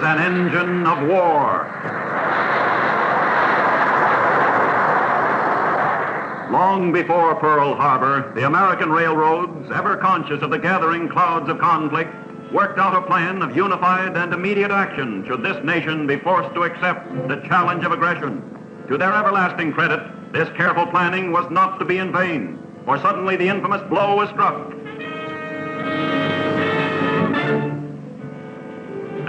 an engine of war. Long before Pearl Harbor, the American railroads, ever conscious of the gathering clouds of conflict, worked out a plan of unified and immediate action should this nation be forced to accept the challenge of aggression. To their everlasting credit, this careful planning was not to be in vain, for suddenly the infamous blow was struck.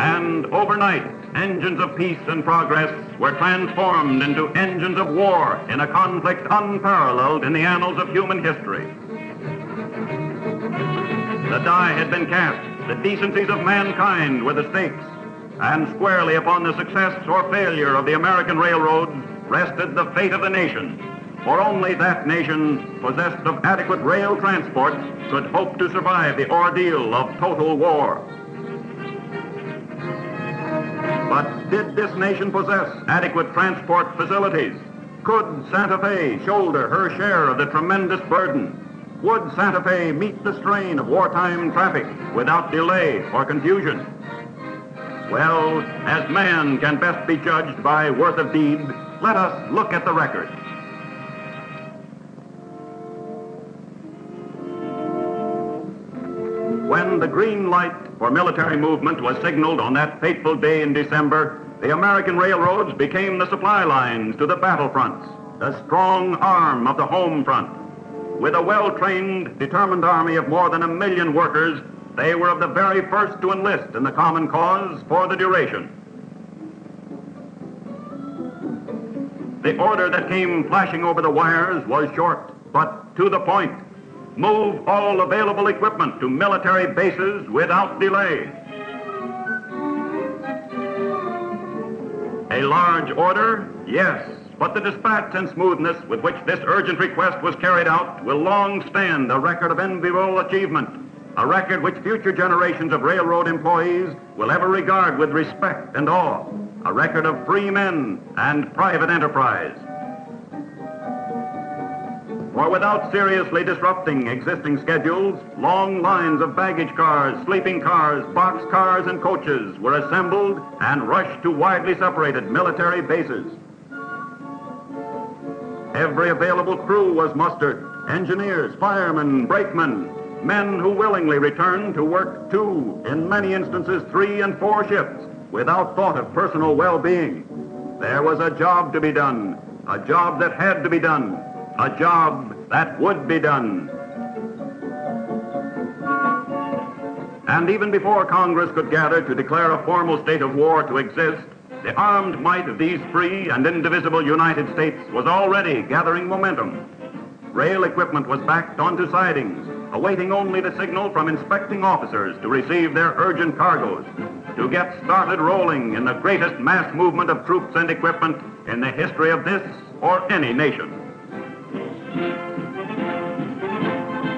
And overnight, engines of peace and progress were transformed into engines of war in a conflict unparalleled in the annals of human history. The die had been cast. The decencies of mankind were the stakes, and squarely upon the success or failure of the American railroads rested the fate of the nation, for only that nation possessed of adequate rail transport could hope to survive the ordeal of total war. But did this nation possess adequate transport facilities? Could Santa Fe shoulder her share of the tremendous burden? Would Santa Fe meet the strain of wartime traffic without delay or confusion? Well, as man can best be judged by worth of deed, let us look at the record. When the green light for military movement was signaled on that fateful day in December, the American railroads became the supply lines to the battlefronts, the strong arm of the home front. With a well-trained, determined army of more than 1 million workers, they were of the very first to enlist in the common cause for the duration. The order that came flashing over the wires was short, but to the point. Move all available equipment to military bases without delay. A large order? Yes. But the dispatch and smoothness with which this urgent request was carried out will long stand a record of enviable achievement, a record which future generations of railroad employees will ever regard with respect and awe, a record of free men and private enterprise. For without seriously disrupting existing schedules, long lines of baggage cars, sleeping cars, box cars, and coaches were assembled and rushed to widely separated military bases. Every available crew was mustered, engineers, firemen, brakemen, men who willingly returned to work 2, in many instances 3 and 4 shifts, without thought of personal well-being. There was a job to be done, a job that had to be done, a job that would be done. And even before Congress could gather to declare a formal state of war to exist, the armed might of these free and indivisible United States was already gathering momentum. Rail equipment was backed onto sidings, awaiting only the signal from inspecting officers to receive their urgent cargoes, to get started rolling in the greatest mass movement of troops and equipment in the history of this or any nation.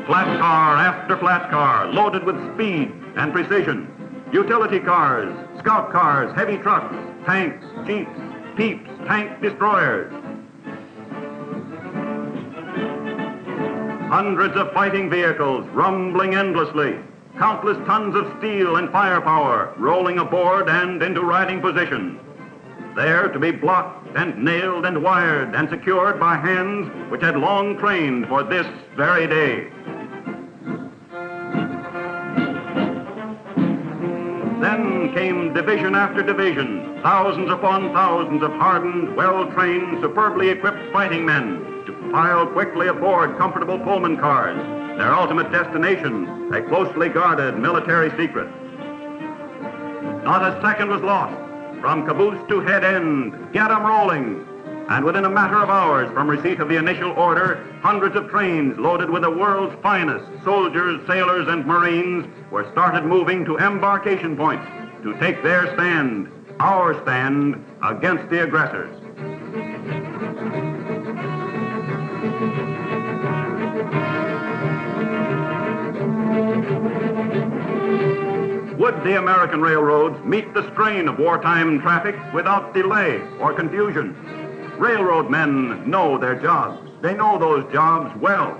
Flat car after flat car, loaded with speed and precision. Utility cars, scout cars, heavy trucks, tanks, jeeps, peeps, tank destroyers. Hundreds of fighting vehicles rumbling endlessly. Countless tons of steel and firepower rolling aboard and into riding position. There to be blocked and nailed and wired and secured by hands which had long trained for this very day. Then came division after division, thousands upon thousands of hardened, well-trained, superbly equipped fighting men to pile quickly aboard comfortable Pullman cars, their ultimate destination, a closely guarded military secret. Not a second was lost. From caboose to head end, get 'em rolling. And within a matter of hours from receipt of the initial order, hundreds of trains loaded with the world's finest soldiers, sailors, and Marines were started moving to embarkation points to take their stand, our stand, against the aggressors. Would the American railroads meet the strain of wartime traffic without delay or confusion? Railroad men know their jobs. They know those jobs well.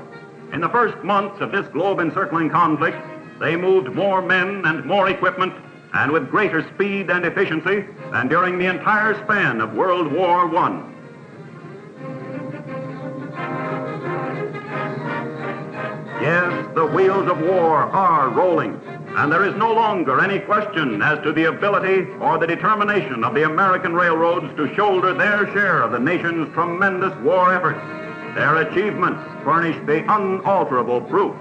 In the first months of this globe-encircling conflict, they moved more men and more equipment and with greater speed and efficiency than during the entire span of World War I. Yes, the wheels of war are rolling, and there is no longer any question as to the ability or the determination of the American railroads to shoulder their share of the nation's tremendous war efforts. Their achievements furnish the unalterable proof.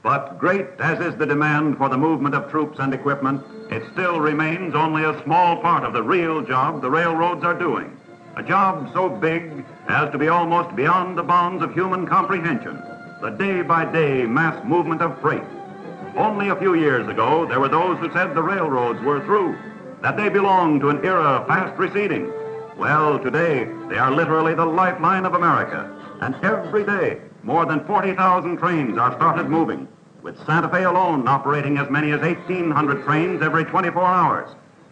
But great as is the demand for the movement of troops and equipment, it still remains only a small part of the real job the railroads are doing. A job so big as to be almost beyond the bounds of human comprehension, the day-by-day mass movement of freight. Only a few years ago, there were those who said the railroads were through, that they belonged to an era fast receding. Well, today, they are literally the lifeline of America, and every day, more than 40,000 trains are started moving, with Santa Fe alone operating as many as 1,800 trains every 24 hours.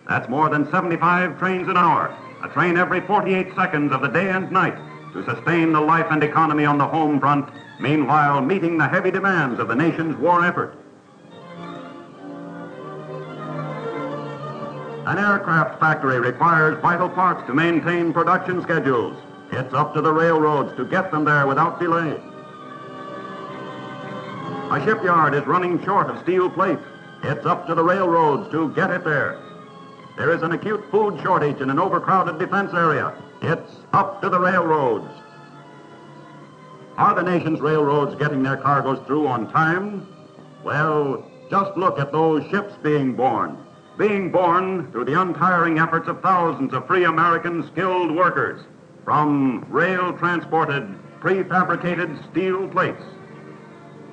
That's more than 75 trains an hour, a train every 48 seconds of the day and night, to sustain the life and economy on the home front, meanwhile meeting the heavy demands of the nation's war effort. An aircraft factory requires vital parts to maintain production schedules. It's up to the railroads to get them there without delay. A shipyard is running short of steel plate. It's up to the railroads to get it there. There is an acute food shortage in an overcrowded defense area. It's up to the railroads. Are the nation's railroads getting their cargoes through on time? Well, just look at those ships being born through the untiring efforts of thousands of free American skilled workers, from rail-transported, prefabricated steel plates.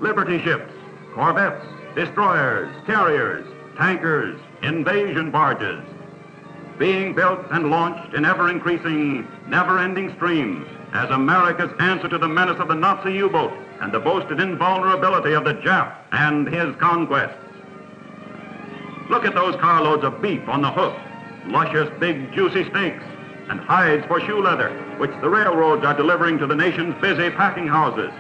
Liberty ships, corvettes, destroyers, carriers, tankers, invasion barges, being built and launched in ever-increasing, never-ending streams as America's answer to the menace of the Nazi U-boat and the boasted invulnerability of the Jap and his conquests. Look at those carloads of beef on the hook, luscious big juicy steaks, and hides for shoe leather, which the railroads are delivering to the nation's busy packing houses.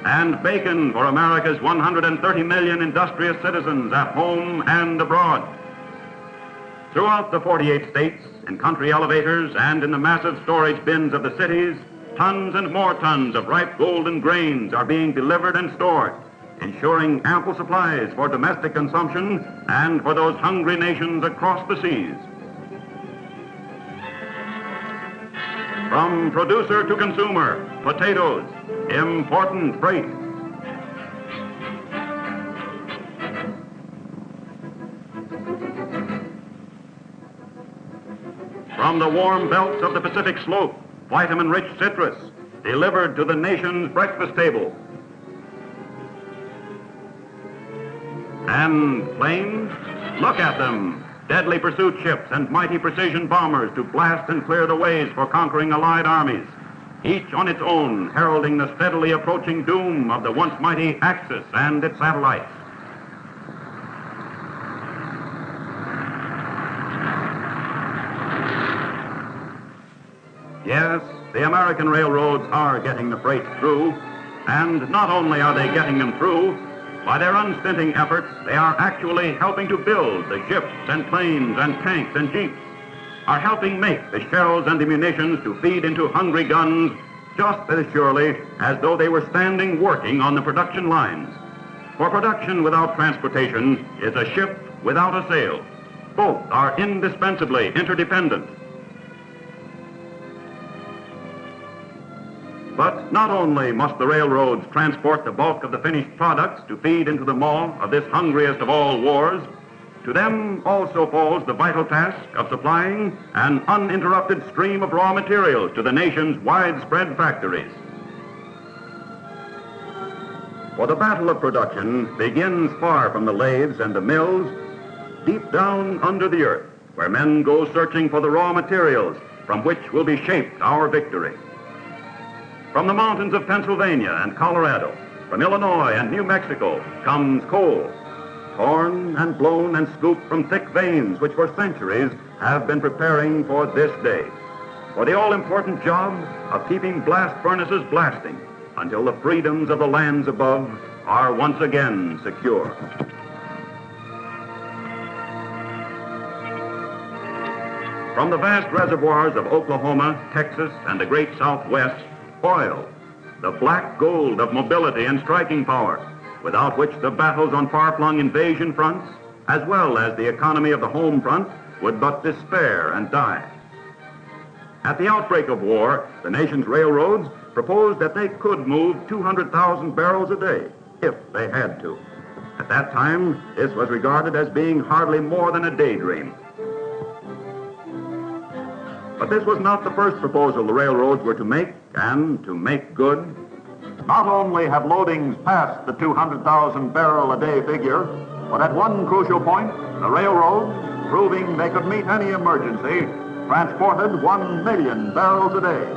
And bacon for America's 130 million industrious citizens at home and abroad. Throughout the 48 states, in country elevators and in the massive storage bins of the cities, tons and more tons of ripe golden grains are being delivered and stored, ensuring ample supplies for domestic consumption and for those hungry nations across the seas. From producer to consumer, potatoes, important freight. From the warm belts of the Pacific Slope, vitamin-rich citrus, delivered to the nation's breakfast table. And planes, look at them. Deadly pursuit ships and mighty precision bombers to blast and clear the ways for conquering Allied armies, each on its own heralding the steadily approaching doom of the once mighty Axis and its satellites. Yes, the American railroads are getting the freight through, and not only are they getting them through, by their unstinting efforts, they are actually helping to build the ships and planes and tanks and jeeps, are helping make the shells and the munitions to feed into hungry guns just as surely as though they were standing working on the production lines. For production without transportation is a ship without a sail. Both are indispensably interdependent. But not only must the railroads transport the bulk of the finished products to feed into the maw of this hungriest of all wars, to them also falls the vital task of supplying an uninterrupted stream of raw materials to the nation's widespread factories. For the battle of production begins far from the lathes and the mills, deep down under the earth, where men go searching for the raw materials from which will be shaped our victory. From the mountains of Pennsylvania and Colorado, from Illinois and New Mexico, comes coal, torn and blown and scooped from thick veins which for centuries have been preparing for this day, for the all-important job of keeping blast furnaces blasting, until the freedoms of the lands above are once again secure. From the vast reservoirs of Oklahoma, Texas, and the great Southwest, oil, the black gold of mobility and striking power, without which the battles on far-flung invasion fronts, as well as the economy of the home front, would but despair and die. At the outbreak of war, the nation's railroads proposed that they could move 200,000 barrels a day, if they had to. At that time, this was regarded as being hardly more than a daydream. But this was not the first proposal the railroads were to make, and to make good. Not only have loadings passed the 200,000 barrel a day figure, but at one crucial point, the railroads, proving they could meet any emergency, transported 1 million barrels a day.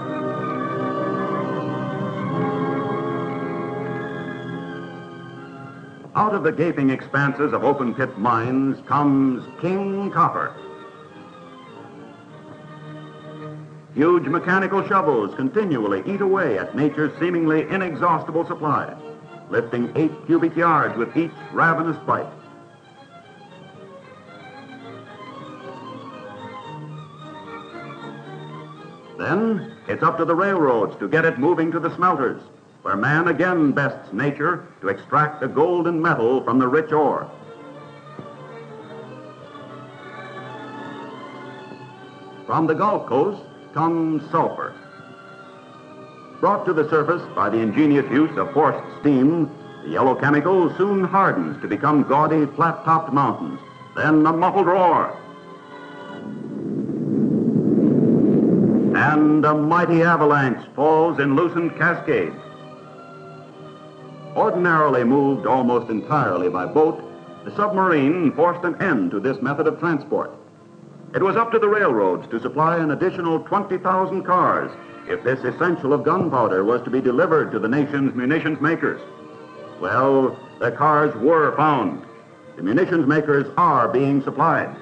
Out of the gaping expanses of open pit mines comes King Copper. Huge mechanical shovels continually eat away at nature's seemingly inexhaustible supply, lifting 8 cubic yards with each ravenous bite. Then it's up to the railroads to get it moving to the smelters, where man again bests nature to extract the golden metal from the rich ore. From the Gulf Coast comes sulfur. Brought to the surface by the ingenious use of forced steam, the yellow chemical soon hardens to become gaudy, flat-topped mountains, then a muffled roar, and a mighty avalanche falls in loosened cascades. Ordinarily moved almost entirely by boat, the submarine forced an end to this method of transport. It was up to the railroads to supply an additional 20,000 cars if this essential of gunpowder was to be delivered to the nation's munitions makers. Well, the cars were found. The munitions makers are being supplied.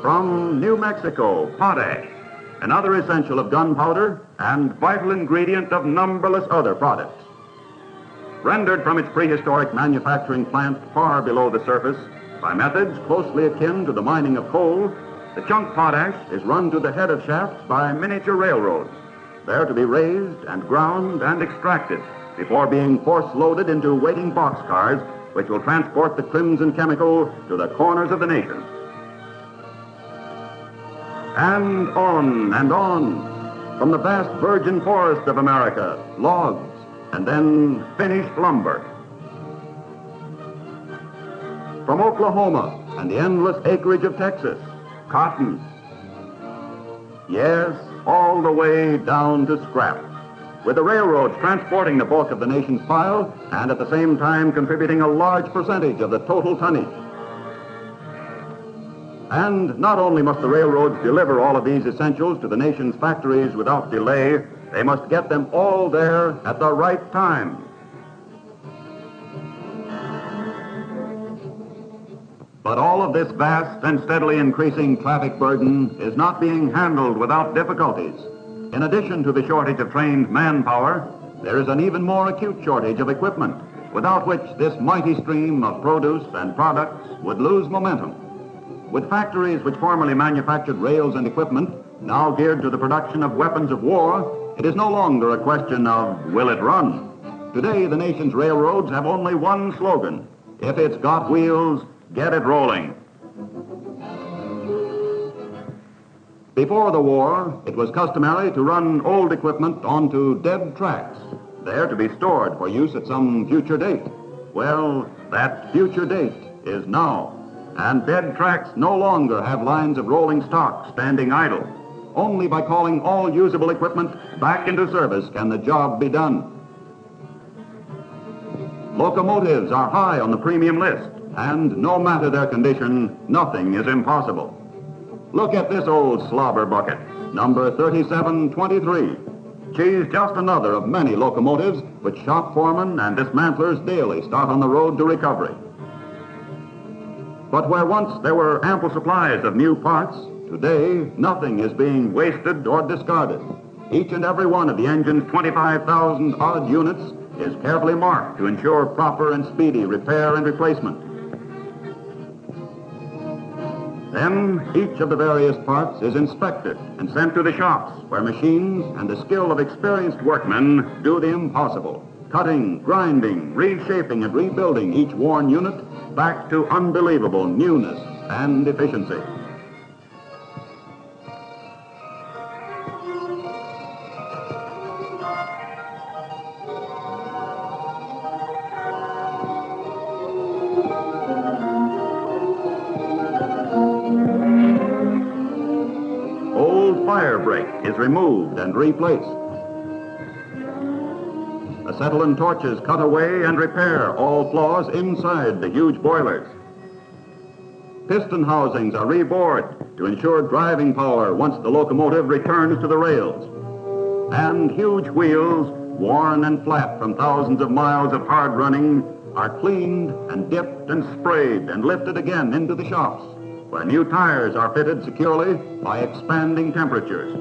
From New Mexico, potash, another essential of gunpowder and vital ingredient of numberless other products. Rendered from its prehistoric manufacturing plant far below the surface by methods closely akin to the mining of coal, the chunk potash is run to the head of shafts by miniature railroads, there to be raised and ground and extracted before being force-loaded into waiting boxcars which will transport the crimson chemical to the corners of the nation. And on, from the vast virgin forest of America, logs, and then finished lumber. From Oklahoma and the endless acreage of Texas, cotton. Yes, all the way down to scrap, with the railroads transporting the bulk of the nation's pile and at the same time contributing a large percentage of the total tonnage. And not only must the railroads deliver all of these essentials to the nation's factories without delay, they must get them all there at the right time. But all of this vast and steadily increasing traffic burden is not being handled without difficulties. In addition to the shortage of trained manpower, there is an even more acute shortage of equipment, without which this mighty stream of produce and products would lose momentum. With factories which formerly manufactured rails and equipment now geared to the production of weapons of war, it is no longer a question of will it run. Today, the nation's railroads have only one slogan: if it's got wheels, get it rolling. Before the war, it was customary to run old equipment onto dead tracks, there to be stored for use at some future date. Well, that future date is now, and dead tracks no longer have lines of rolling stock standing idle. Only by calling all usable equipment back into service can the job be done. Locomotives are high on the premium list, and no matter their condition, nothing is impossible. Look at this old slobber bucket, number 3723. She's just another of many locomotives which shop foremen and dismantlers daily start on the road to recovery. But where once there were ample supplies of new parts, Today, nothing is being wasted or discarded. Each and every one of the engine's 25,000 odd units is carefully marked to ensure proper and speedy repair and replacement. Then, each of the various parts is inspected and sent to the shops where machines and the skill of experienced workmen do the impossible, cutting, grinding, reshaping, and rebuilding each worn unit back to unbelievable newness and efficiency. Fire brake is removed and replaced. Acetylene torches cut away and repair all flaws inside the huge boilers. Piston housings are rebored to ensure driving power once the locomotive returns to the rails. And huge wheels, worn and flat from thousands of miles of hard running, are cleaned and dipped and sprayed and lifted again into the shops, where new tires are fitted securely by expanding temperatures.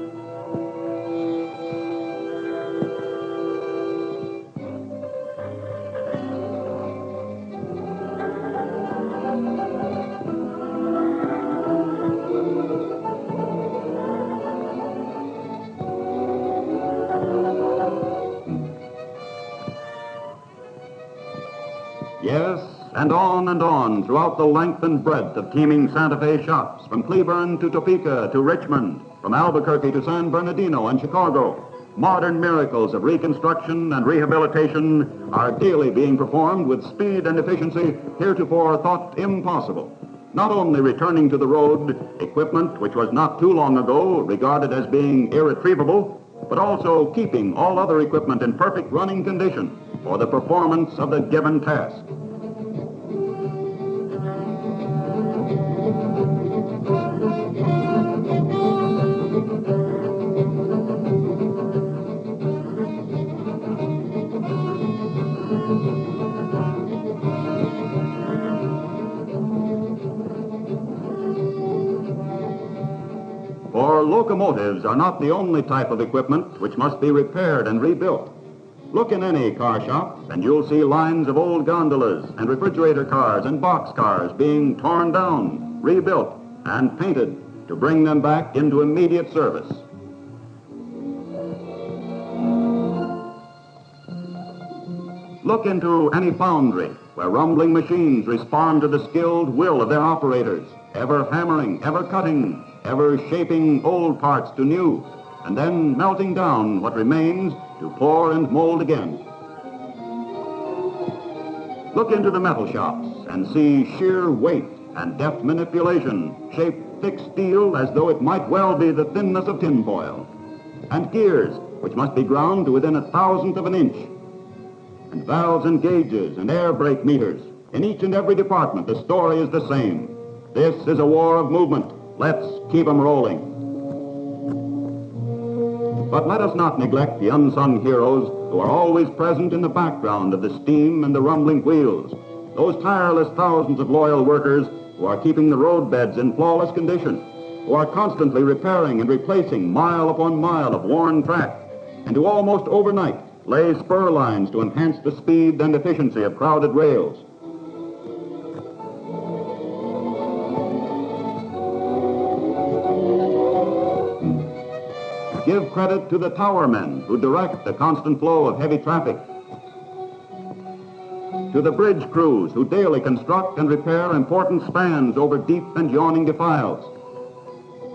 Yes, and on throughout the length and breadth of teeming Santa Fe shops, from Cleburne to Topeka to Richmond, from Albuquerque to San Bernardino and Chicago. Modern miracles of reconstruction and rehabilitation are daily being performed with speed and efficiency heretofore thought impossible. Not only returning to the road equipment which was not too long ago regarded as being irretrievable, but also keeping all other equipment in perfect running condition for the performance of the given task. For locomotives are not the only type of equipment which must be repaired and rebuilt. Look in any car shop and you'll see lines of old gondolas and refrigerator cars and box cars being torn down, rebuilt, and painted to bring them back into immediate service. Look into any foundry where rumbling machines respond to the skilled will of their operators, ever hammering, ever cutting, ever shaping old parts to new, and then melting down what remains to pour and mold again. Look into the metal shops and see sheer weight and deft manipulation shape thick steel as though it might well be the thinness of tinfoil, and gears which must be ground to within 1,000th of an inch, and valves and gauges and air brake meters. In each and every department the story is the same. This is a war of movement. Let's keep 'em rolling. But let us not neglect the unsung heroes who are always present in the background of the steam and the rumbling wheels. Those tireless thousands of loyal workers who are keeping the roadbeds in flawless condition, who are constantly repairing and replacing mile upon mile of worn track, and who almost overnight lay spur lines to enhance the speed and efficiency of crowded rails. Give credit to the tower men who direct the constant flow of heavy traffic, to the bridge crews who daily construct and repair important spans over deep and yawning defiles,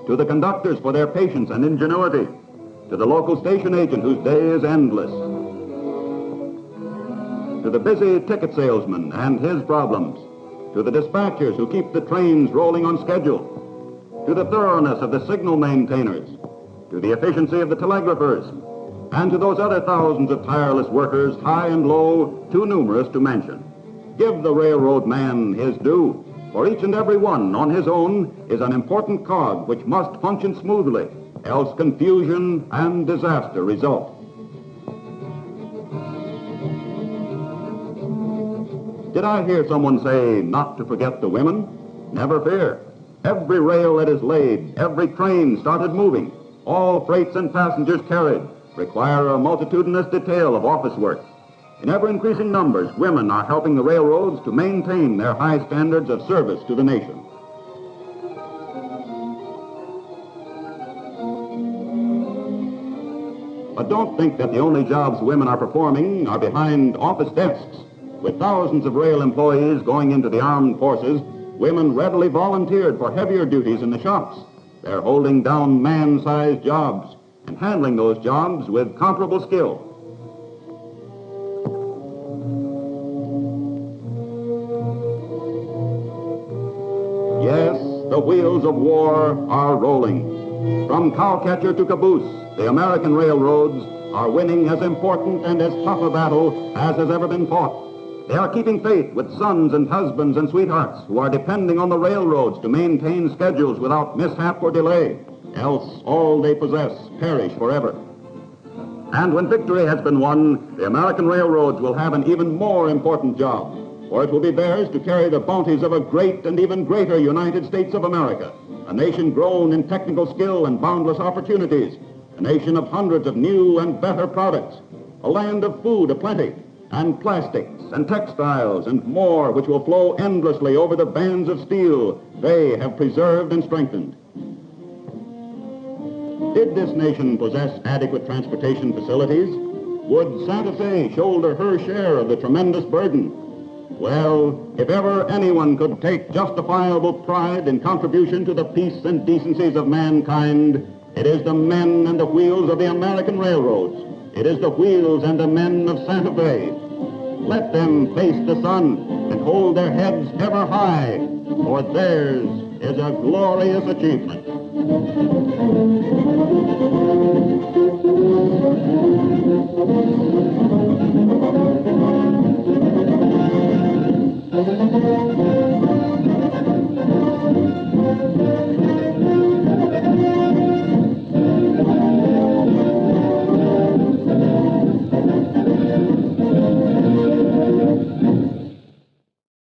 to the conductors for their patience and ingenuity, to the local station agent whose day is endless, to the busy ticket salesman and his problems, to the dispatchers who keep the trains rolling on schedule, to the thoroughness of the signal maintainers, to the efficiency of the telegraphers, and to those other thousands of tireless workers, high and low, too numerous to mention. Give the railroad man his due, for each and every one on his own is an important cog which must function smoothly, else confusion and disaster result. Did I hear someone say not to forget the women? Never fear. Every rail that is laid, every train started moving, all freights and passengers carried, require a multitudinous detail of office work. In ever-increasing numbers, women are helping the railroads to maintain their high standards of service to the nation. But don't think that the only jobs women are performing are behind office desks. With thousands of rail employees going into the armed forces, women readily volunteered for heavier duties in the shops. They're holding down man-sized jobs and handling those jobs with comparable skill. Yes, the wheels of war are rolling. From cowcatcher to caboose, the American railroads are winning as important and as tough a battle as has ever been fought. They are keeping faith with sons and husbands and sweethearts who are depending on the railroads to maintain schedules without mishap or delay, else all they possess perish forever. And when victory has been won, the American railroads will have an even more important job, for it will be theirs to carry the bounties of a great and even greater United States of America, a nation grown in technical skill and boundless opportunities, a nation of hundreds of new and better products, a land of food aplenty, and plastics and textiles and more which will flow endlessly over the bands of steel they have preserved and strengthened. Did this nation possess adequate transportation facilities? Would Santa Fe shoulder her share of the tremendous burden? Well, if ever anyone could take justifiable pride in contribution to the peace and decencies of mankind, it is the men and the wheels of the American railroads. It is the wheels and the men of Santa Fe. Let them face the sun and hold their heads ever high, for theirs is a glorious achievement.